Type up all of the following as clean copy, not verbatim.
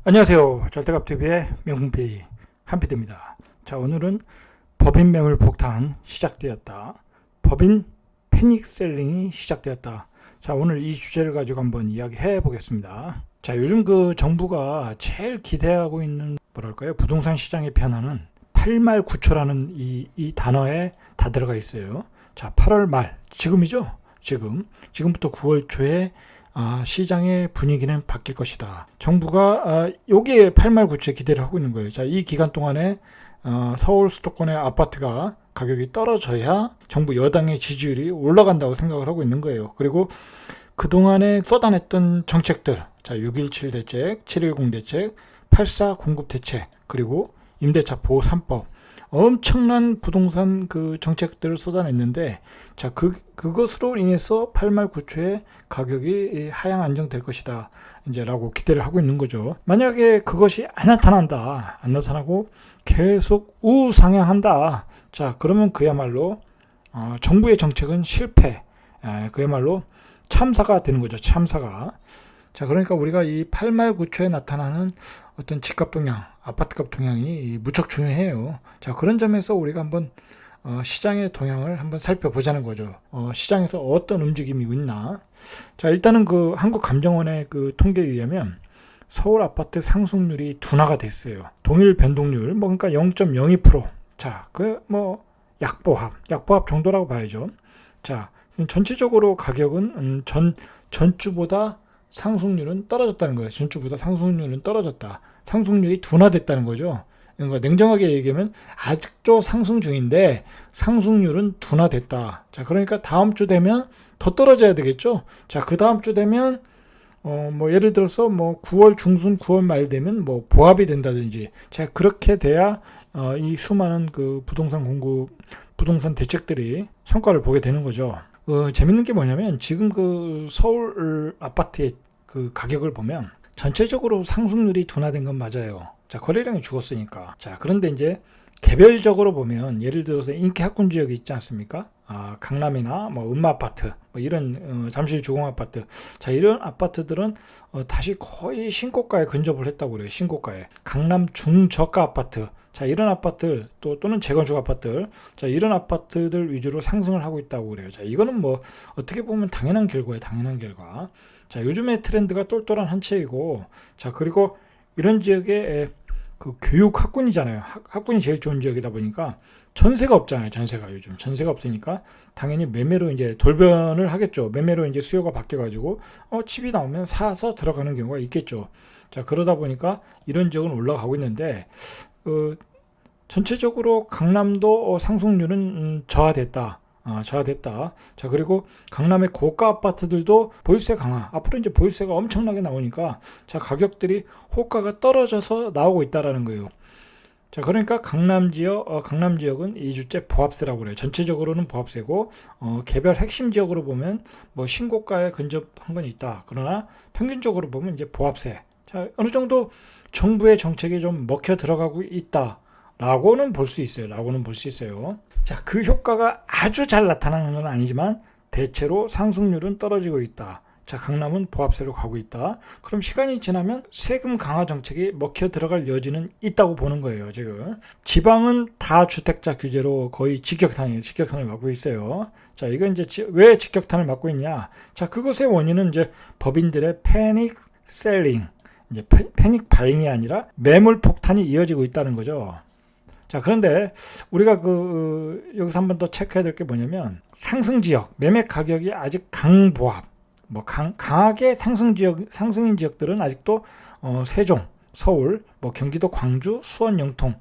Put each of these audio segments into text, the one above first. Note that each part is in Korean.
안녕하세요. 절대값TV의 명품PA 한피디입니다. 자, 오늘은 법인 매물 폭탄 시작되었다. 법인 패닉셀링이 시작되었다. 자, 오늘 이 주제를 가지고 한번 이야기해 보겠습니다. 자, 요즘 정부가 제일 기대하고 있는 부동산 시장의 변화는 8말9초라는 이 단어에 다 들어가 있어요. 자, 8월 말, 지금이죠? 지금부터 9월 초에 시장의 분위기는 바뀔 것이다. 정부가 여기에 8말9초에 기대를 하고 있는 거예요. 자, 이 기간 동안에 서울 수도권의 아파트가 가격이 떨어져야 정부 여당의 지지율이 올라간다고 생각을 하고 있는 거예요. 그리고 그동안에 쏟아냈던 정책들, 자, 6.17 대책, 7.10 대책, 8.4 공급 대책, 그리고 임대차 보호 3법, 엄청난 부동산 정책들을 쏟아냈는데, 자, 그것으로 인해서 8말9초에 가격이 하향 안정될 것이다, 라고 기대를 하고 있는 거죠. 만약에 그것이 안 나타나고 계속 우상향한다. 자, 그러면 그야말로 정부의 정책은 실패, 그야말로 참사가 되는 거죠. 참사가. 자, 그러니까 우리가 이 8말9초에 나타나는 어떤 집값 동향, 아파트값 동향이 무척 중요해요. 자, 그런 점에서 우리가 한번 시장의 동향을 한번 살펴보자는 거죠. 시장에서 어떤 움직임이 있나. 자, 일단은 한국감정원의 통계에 의하면 서울 아파트 상승률이 둔화가 됐어요. 동일 변동률, 그러니까 0.02%. 자, 약보합 정도라고 봐야죠. 자, 전체적으로 가격은 전주보다 상승률은 떨어졌다는 거예요. 전주보다 상승률은 떨어졌다. 상승률이 둔화됐다는 거죠. 그러니까 냉정하게 얘기하면 아직도 상승 중인데 상승률은 둔화됐다. 자, 그러니까 다음 주 되면 더 떨어져야 되겠죠. 자, 그 다음 주 되면 예를 들어서 9월 중순, 9월 말 되면 보합이 된다든지, 자, 그렇게 돼야 이 수많은 부동산 대책들이 성과를 보게 되는 거죠. 재밌는 게 뭐냐면 지금 서울 아파트의 가격을 보면 전체적으로 상승률이 둔화된 건 맞아요. 자, 거래량이 죽었으니까. 자, 그런데 이제 개별적으로 보면 예를 들어서 인기 학군 지역이 있지 않습니까? 강남이나 음마 아파트, 이런 잠실 주공 아파트. 자, 이런 아파트들은 다시 거의 신고가에 근접을 했다고 그래요. 신고가에. 강남 중저가 아파트. 자, 이런 아파트들 또는 재건축 아파트들, 자, 이런 아파트들 위주로 상승을 하고 있다고 그래요. 자, 이거는 어떻게 보면 당연한 결과예요. 당연한 결과. 자, 요즘의 트렌드가 똘똘한 한 채이고, 자, 그리고 이런 지역에 교육 학군이잖아요. 학군이 제일 좋은 지역이다 보니까 전세가 없잖아요. 요즘 전세가 없으니까 당연히 매매로 이제 돌변을 하겠죠. 매매로 이제 수요가 바뀌어가지고 집이 나오면 사서 들어가는 경우가 있겠죠. 자, 그러다 보니까 이런 지역은 올라가고 있는데 전체적으로 강남도 상승률은 저하됐다. 자, 그리고 강남의 고가 아파트들도 보유세 강화. 앞으로 이제 보유세가 엄청나게 나오니까, 자, 가격들이 호가가 떨어져서 나오고 있다라는 거예요. 자, 그러니까 강남 지역은 2주째 보합세라고 그래요. 전체적으로는 보합세고, 개별 핵심 지역으로 보면 신고가에 근접한 건 있다. 그러나 평균적으로 보면 이제 보합세. 자, 어느 정도 정부의 정책이 좀 먹혀 들어가고 있다. 라고는 볼 수 있어요. 자, 그 효과가 아주 잘 나타나는 건 아니지만 대체로 상승률은 떨어지고 있다. 자, 강남은 보합세로 가고 있다. 그럼 시간이 지나면 세금 강화 정책이 먹혀 들어갈 여지는 있다고 보는 거예요, 지금. 지방은 다주택자 규제로 거의 직격탄을 맞고 있어요. 자, 이건 이제 왜 직격탄을 맞고 있냐? 자, 그것의 원인은 이제 법인들의 패닉 셀링, 이제 패닉 바잉이 아니라 매물 폭탄이 이어지고 있다는 거죠. 자, 그런데 우리가 여기서 한번 더 체크해야 될 게 뭐냐면 상승 지역, 매매 가격이 아직 강보합, 강하게 상승인 지역들은 아직도 세종, 서울, 경기도 광주, 수원, 영통,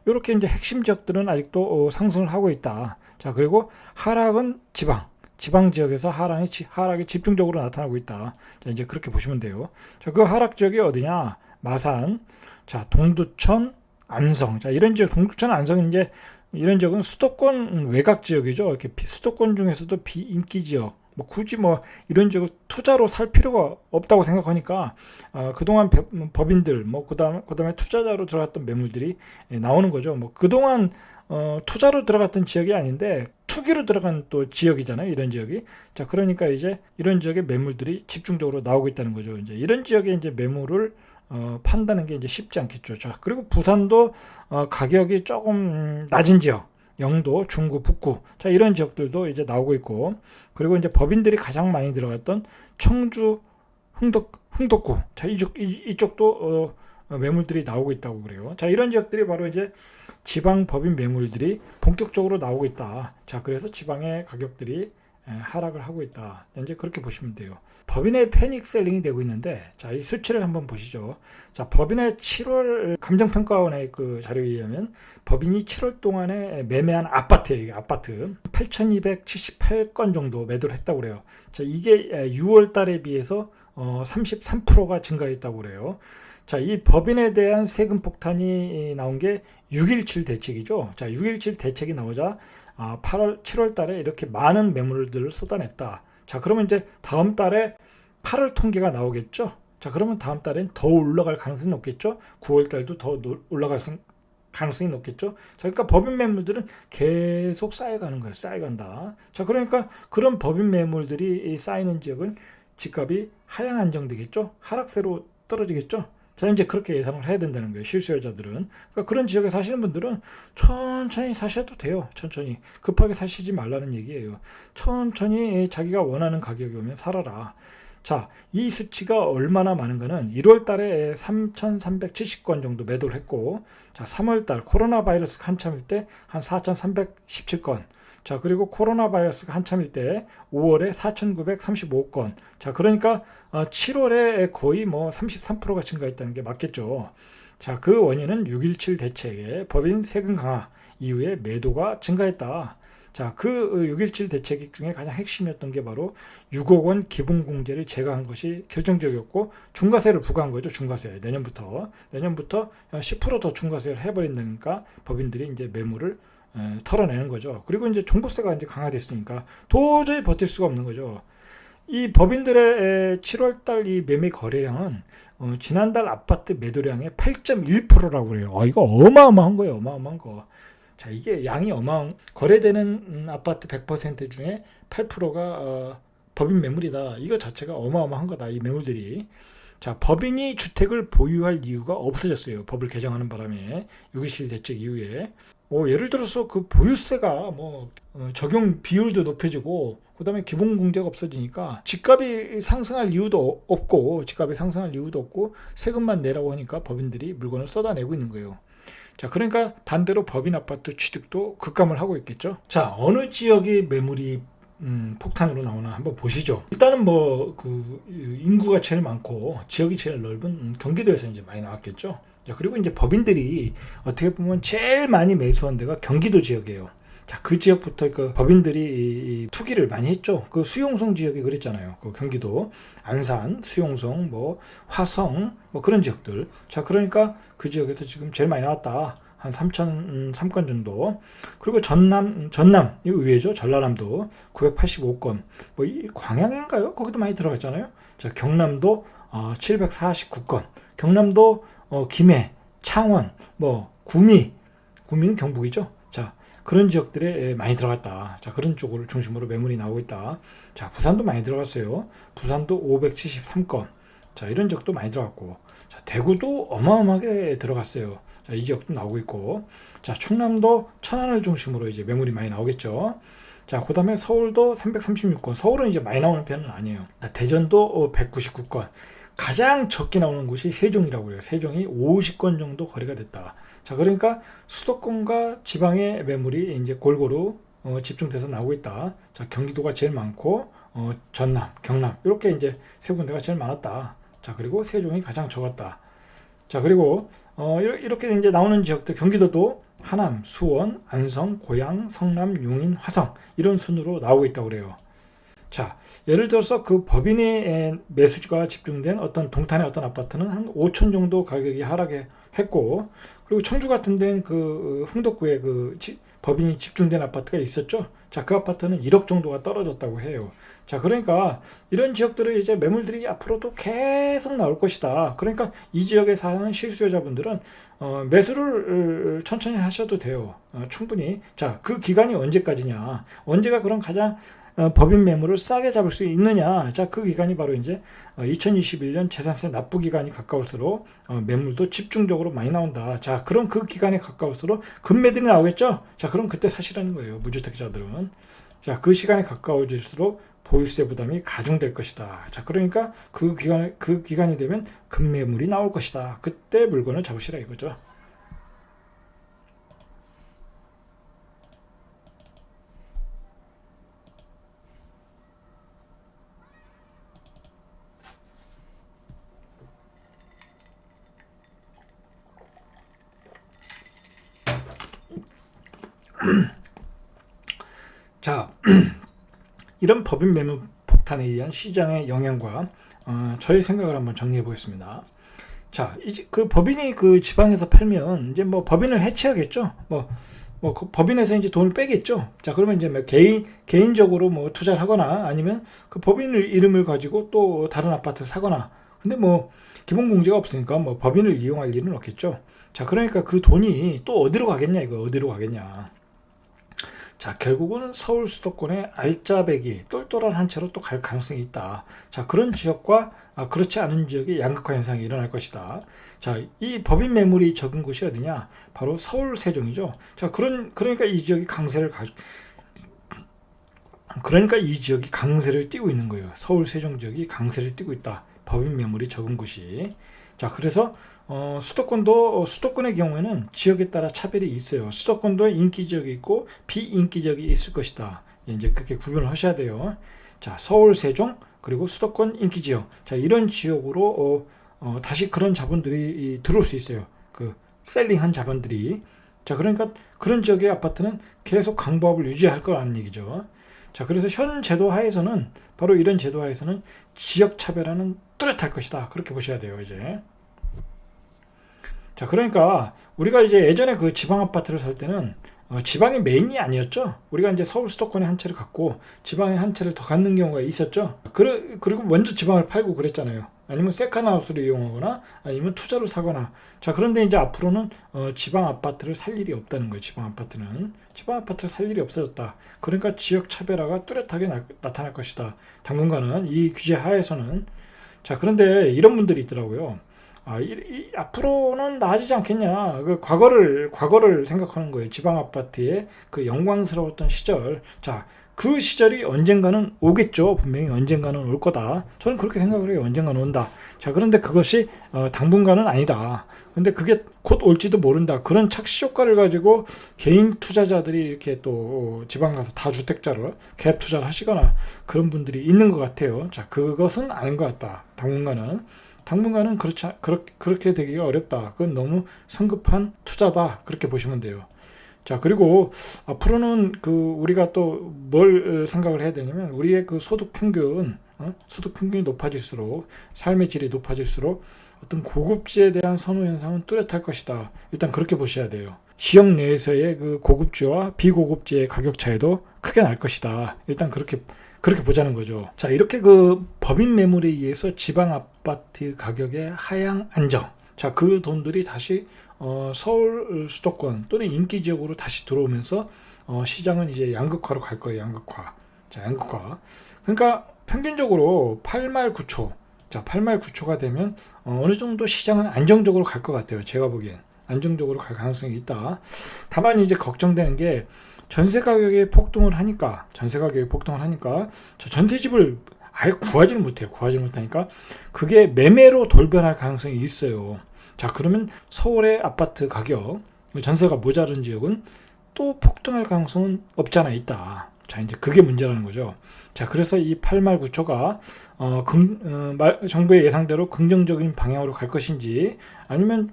이렇게 이제 핵심 지역들은 아직도 상승을 하고 있다. 자, 그리고 하락은 지방 지역에서 하락이 집중적으로 나타나고 있다. 자, 이제 그렇게 보시면 돼요. 자, 그 하락 지역이 어디냐? 마산, 자, 동두천, 안성. 자, 이런 지역, 동두천, 안성, 이제 이런 지역은 수도권 외곽 지역이죠. 이렇게 수도권 중에서도 비인기 지역. 굳이 이런 지역을 투자로 살 필요가 없다고 생각하니까 그동안 법인들, 그다음에 투자자로 들어갔던 매물들이 나오는 거죠. 그동안 투자로 들어갔던 지역이 아닌데 투기로 들어간 또 지역이잖아요. 이런 지역이. 자, 그러니까 이제 이런 지역의 매물들이 집중적으로 나오고 있다는 거죠. 이제 이런 지역에 이제 매물을 판다는 게 이제 쉽지 않겠죠. 자, 그리고 부산도 가격이 조금 낮은 지역, 영도, 중구, 북구, 자 이런 지역들도 이제 나오고 있고, 그리고 이제 법인들이 가장 많이 들어갔던 청주, 흥덕구, 자 이쪽도 매물들이 나오고 있다고 그래요. 자 이런 지역들이 바로 이제 지방 법인 매물들이 본격적으로 나오고 있다. 자 그래서 지방의 가격들이 하락을 하고 있다. 이제 그렇게 보시면 돼요. 법인의 패닉 셀링이 되고 있는데, 자, 이 수치를 한번 보시죠. 자, 법인의 7월 감정평가원의 그 자료에 의하면 법인이 7월 동안에 매매한 아파트 8,278건 정도 매도를 했다고 그래요. 자, 이게 6월 달에 비해서 33%가 증가했다고 그래요. 자, 이 법인에 대한 세금 폭탄이 나온 게 6.17 대책이죠. 자, 6.17 대책이 나오자 7월 달에 이렇게 많은 매물들을 쏟아냈다. 자, 그러면 이제 다음 달에 8월 통계가 나오겠죠. 자, 그러면 다음 달엔 더 올라갈 가능성이 높겠죠. 9월 달도 더 올라갈 가능성이 높겠죠. 자, 그러니까 법인 매물들은 계속 쌓여가는 거예요. 쌓여간다. 자, 그러니까 그런 법인 매물들이 쌓이는 지역은 집값이 하향 안정되겠죠. 하락세로 떨어지겠죠. 자, 이제 그렇게 예상을 해야 된다는 거예요. 실수요자들은. 그러니까 그런 지역에 사시는 분들은 천천히 사셔도 돼요. 천천히. 급하게 사시지 말라는 얘기예요. 천천히 자기가 원하는 가격이 오면 살아라. 자, 이 수치가 얼마나 많은가는 1월 달에 3,370건 정도 매도를 했고, 자, 3월 달 코로나 바이러스가 한참일 때 한 4,317건. 자, 그리고 코로나 바이러스가 한참일 때 5월에 4,935건. 자, 그러니까 7월에 거의 뭐 33%가 증가했다는 게 맞겠죠. 자, 그 원인은 6.17 대책의 법인 세금 강화 이후에 매도가 증가했다. 자, 그 6.17 대책 중에 가장 핵심이었던 게 바로 6억 원 기본공제를 제거한 것이 결정적이었고, 중과세를 부과한 거죠. 중과세. 내년부터 10% 더 중과세를 해버린다니까 법인들이 이제 매물을 털어내는 거죠. 그리고 이제 종부세가 이제 강화됐으니까 도저히 버틸 수가 없는 거죠. 이 법인들의 7월달 이 매매 거래량은 지난달 아파트 매도량의 8.1%라고 그래요. 이거 어마어마한 거예요. 어마어마한 거. 자, 이게 양이 거래되는 아파트 100% 중에 8%가 법인 매물이다. 이거 자체가 어마어마한 거다. 이 매물들이. 자, 법인이 주택을 보유할 이유가 없어졌어요. 법을 개정하는 바람에 6.27 대책 이후에. 예를 들어서 그 보유세가 적용 비율도 높여지고, 그 다음에 기본공제가 없어지니까 집값이 상승할 이유도 없고, 세금만 내라고 하니까 법인들이 물건을 쏟아내고 있는 거예요. 자, 그러니까 반대로 법인 아파트 취득도 급감을 하고 있겠죠. 자, 어느 지역이 매물이 폭탄으로 나오나 한번 보시죠. 일단은 인구가 제일 많고 지역이 제일 넓은 경기도에서 이제 많이 나왔겠죠. 자, 그리고 이제 법인들이 어떻게 보면 제일 많이 매수한 데가 경기도 지역이에요. 자, 그 지역부터 그 법인들이 투기를 많이 했죠. 그 수용성 지역이 그랬잖아요. 그 경기도 안산, 수용성, 화성, 그런 지역들. 자, 그러니까 그 지역에서 지금 제일 많이 나왔다. 한 3,003건 정도. 그리고 전남, 이거 의외죠. 전라남도 985건. 이 광양인가요? 거기도 많이 들어갔잖아요. 자, 경남도 749건. 경남도 김해, 창원, 구미는 경북이죠. 자, 그런 지역들에 많이 들어갔다. 자, 그런 쪽을 중심으로 매물이 나오고 있다. 자, 부산도 많이 들어갔어요. 부산도 573건. 자, 이런 지역도 많이 들어갔고, 자, 대구도 어마어마하게 들어갔어요. 자, 이 지역도 나오고 있고, 자, 충남도 천안을 중심으로 이제 매물이 많이 나오겠죠. 자, 그 다음에 서울도 336건. 서울은 이제 많이 나오는 편은 아니에요. 자, 대전도 199건. 가장 적게 나오는 곳이 세종이라고 해요. 세종이 50건 정도 거래가 됐다. 자, 그러니까 수도권과 지방의 매물이 이제 골고루 집중돼서 나오고 있다. 자, 경기도가 제일 많고, 전남, 경남 이렇게 이제 세 군데가 제일 많았다. 자, 그리고 세종이 가장 적었다. 자, 그리고 이렇게 이제 나오는 지역들, 경기도도 하남, 수원, 안성, 고양, 성남, 용인, 화성 이런 순으로 나오고 있다고 그래요. 자, 예를 들어서 그 법인의 매수가 집중된 어떤 동탄의 어떤 아파트는 한 5천 정도 가격이 하락했고, 그리고 청주 같은 데는 그 흥덕구에 법인이 집중된 아파트가 있었죠. 자, 그 아파트는 1억 정도가 떨어졌다고 해요. 자, 그러니까 이런 지역들은 이제 매물들이 앞으로도 계속 나올 것이다. 그러니까 이 지역에 사는 실수요자분들은 매수를 천천히 하셔도 돼요. 충분히. 자, 그 기간이 언제까지냐? 언제가 그럼 가장 법인 매물을 싸게 잡을 수 있느냐. 자, 그 기간이 바로 이제 2021년 재산세 납부 기간이 가까울수록 매물도 집중적으로 많이 나온다. 자, 그럼 그 기간에 가까울수록 급매들이 나오겠죠. 자, 그럼 그때 사시라는 거예요. 무주택자들은. 자, 그 시간에 가까워질수록 보유세 부담이 가중될 것이다. 자, 그러니까 그 기간이 되면 급매물이 나올 것이다. 그때 물건을 잡으시라 이거죠. 자, 이런 법인 매물 폭탄에 의한 시장의 영향과 저의 생각을 한번 정리해 보겠습니다. 자, 이제 그 법인이 그 지방에서 팔면 이제 뭐 법인을 해체하겠죠. 그 법인에서 이제 돈을 빼겠죠. 자, 그러면 이제 뭐 개인적으로 뭐 투자를 하거나 아니면 그 법인을 이름을 가지고 또 다른 아파트를 사거나. 근데 뭐 기본 공제가 없으니까 뭐 법인을 이용할 일은 없겠죠. 자, 그러니까 그 돈이 또 어디로 가겠냐, 이거 어디로 가겠냐. 자, 결국은 서울 수도권의 알짜배기 똘똘한 한 채로 또 갈 가능성이 있다. 자, 그런 지역과 그렇지 않은 지역의 양극화 현상이 일어날 것이다. 자, 이 법인 매물이 적은 곳이 어디냐? 바로 서울 세종이죠. 자, 그러니까 이 지역이 강세를 띠고 있는 거예요. 서울 세종 지역이 강세를 띠고 있다. 법인 매물이 적은 곳이. 자, 그래서 수도권의 경우에는 지역에 따라 차별이 있어요. 수도권도 인기 지역이 있고 비인기 지역이 있을 것이다. 이제 그렇게 구분을 하셔야 돼요. 자, 서울, 세종, 그리고 수도권 인기 지역. 자, 이런 지역으로 다시 그런 자본들이 들어올 수 있어요. 그 셀링한 자본들이. 자, 그러니까 그런 지역의 아파트는 계속 강보합을 유지할 거라는 얘기죠. 자, 그래서 현 제도 하에서는 바로 이런 제도 하에서는 지역 차별화는 뚜렷할 것이다. 그렇게 보셔야 돼요, 이제. 자, 그러니까 우리가 이제 예전에 그 지방 아파트를 살 때는 지방이 메인이 아니었죠. 우리가 이제 서울 수도권에 한 채를 갖고 지방에 한 채를 더 갖는 경우가 있었죠. 그리고 먼저 지방을 팔고 그랬잖아요. 아니면 세컨하우스를 이용하거나 아니면 투자로 사거나. 자, 그런데 이제 앞으로는 지방 아파트를 살 일이 없다는 거예요. 지방 아파트를 살 일이 없어졌다. 그러니까 지역 차별화가 뚜렷하게 나타날 것이다. 당분간은 이 규제 하에서는. 자, 그런데 이런 분들이 있더라고요. 앞으로는 나아지지 않겠냐. 그 과거를 생각하는 거예요. 지방 아파트의 그 영광스러웠던 시절. 자, 그 시절이 언젠가는 오겠죠. 분명히 언젠가는 올 거다. 저는 그렇게 생각을 해요. 언젠가는 온다. 자, 그런데 그것이 당분간은 아니다. 근데 그게 곧 올지도 모른다. 그런 착시 효과를 가지고 개인 투자자들이 이렇게 또 지방 가서 다주택자로 갭 투자를 하시거나 그런 분들이 있는 것 같아요. 자, 그것은 아닌 것 같다. 당분간은 그렇게 되기가 어렵다. 그건 너무 성급한 투자다. 그렇게 보시면 돼요. 자, 그리고 앞으로는 우리가 또 뭘 생각을 해야 되냐면 우리의 그 소득 평균이 높아질수록 삶의 질이 높아질수록 어떤 고급지에 대한 선호 현상은 뚜렷할 것이다. 일단 그렇게 보셔야 돼요. 지역 내에서의 그 고급지와 비고급지의 가격 차이도 크게 날 것이다. 일단 그렇게 보자는 거죠. 자, 이렇게 그 법인 매물에 의해서 지방 아파트 가격의 하향 안정. 자, 그 돈들이 다시 서울 수도권 또는 인기 지역으로 다시 들어오면서 시장은 이제 양극화로 갈 거예요. 양극화. 자, 양극화. 그러니까 평균적으로 8말 9초. 자, 8말 9초가 되면 어느 정도 시장은 안정적으로 갈 것 같아요. 제가 보기엔 안정적으로 갈 가능성이 있다. 다만 이제 걱정되는 게 전세 가격이 폭등을 하니까 저 전세집을 아예 구하지를 못하니까 그게 매매로 돌변할 가능성이 있어요. 자, 그러면 서울의 아파트 가격, 전세가 모자른 지역은 또 폭등할 가능성은 없지 않아 있다. 자, 이제 그게 문제라는 거죠. 자, 그래서 이 8말 9초가 정부의 예상대로 긍정적인 방향으로 갈 것인지 아니면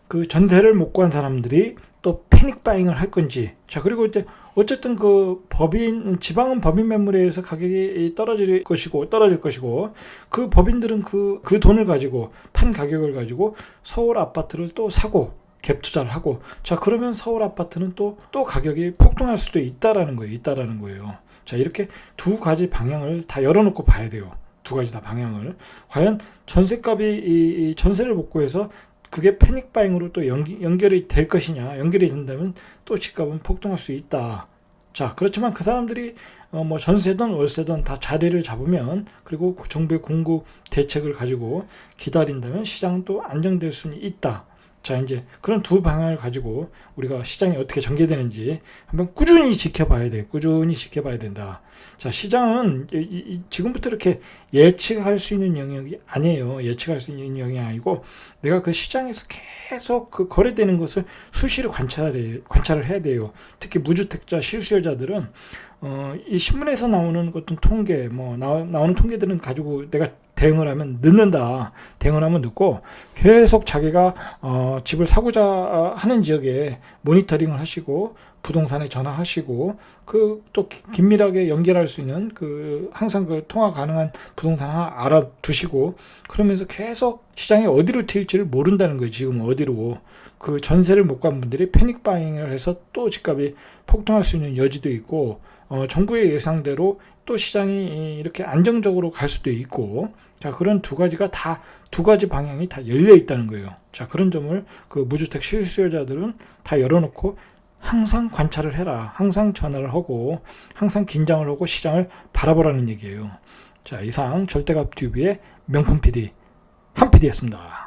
그 전세를 못 구한 사람들이 또 패닉 바잉을 할 건지. 자, 그리고 이제 어쨌든 지방은 법인 매물에 의해서 가격이 떨어질 것이고 그 법인들은 그 돈을 가지고 판 가격을 가지고 서울 아파트를 또 사고 갭 투자를 하고. 자, 그러면 서울 아파트는 또 가격이 폭등할 수도 있다라는 거예요. 자, 이렇게 두 가지 방향을 다 열어놓고 봐야 돼요. 두 가지 다 방향을. 과연 전세값이 전세를 못 구해서 그게 패닉바잉으로 또 연결이 될 것이냐. 연결이 된다면 또 집값은 폭등할 수 있다. 자, 그렇지만 그 사람들이 뭐 전세든 월세든 다 자리를 잡으면, 그리고 정부의 공급 대책을 가지고 기다린다면 시장은 또 안정될 수는 있다. 자, 이제 그런 두 방향을 가지고 우리가 시장이 어떻게 전개되는지 한번 꾸준히 지켜봐야 돼. 꾸준히 지켜봐야 된다. 자, 시장은 지금부터 이렇게 예측할 수 있는 영역이 아니에요. 예측할 수 있는 영역이 아니고, 내가 그 시장에서 계속 그 거래되는 것을 수시로 관찰을 해야 돼요. 특히 무주택자, 실수요자들은 이 신문에서 나오는 어떤 통계, 뭐 나오는 통계들은 가지고 내가 대응을 하면 늦는다. 대응을 하면 늦고, 계속 자기가 집을 사고자 하는 지역에 모니터링을 하시고, 부동산에 전화하시고, 그 또 긴밀하게 연결할 수 있는 항상 그 통화 가능한 부동산 하나 알아두시고, 그러면서 계속 시장이 어디로 튈지를 모른다는 거예요. 지금 어디로. 그 전세를 못 간 분들이 패닉 바잉을 해서 또 집값이 폭등할 수 있는 여지도 있고, 정부의 예상대로 또 시장이 이렇게 안정적으로 갈 수도 있고, 자, 그런 두 가지 방향이 다 열려 있다는 거예요. 자, 그런 점을 그 무주택 실수요자들은 다 열어놓고 항상 관찰을 해라. 항상 전화를 하고, 항상 긴장을 하고 시장을 바라보라는 얘기예요. 자, 이상 절대값 튜브의 명품 PD, 한 PD였습니다.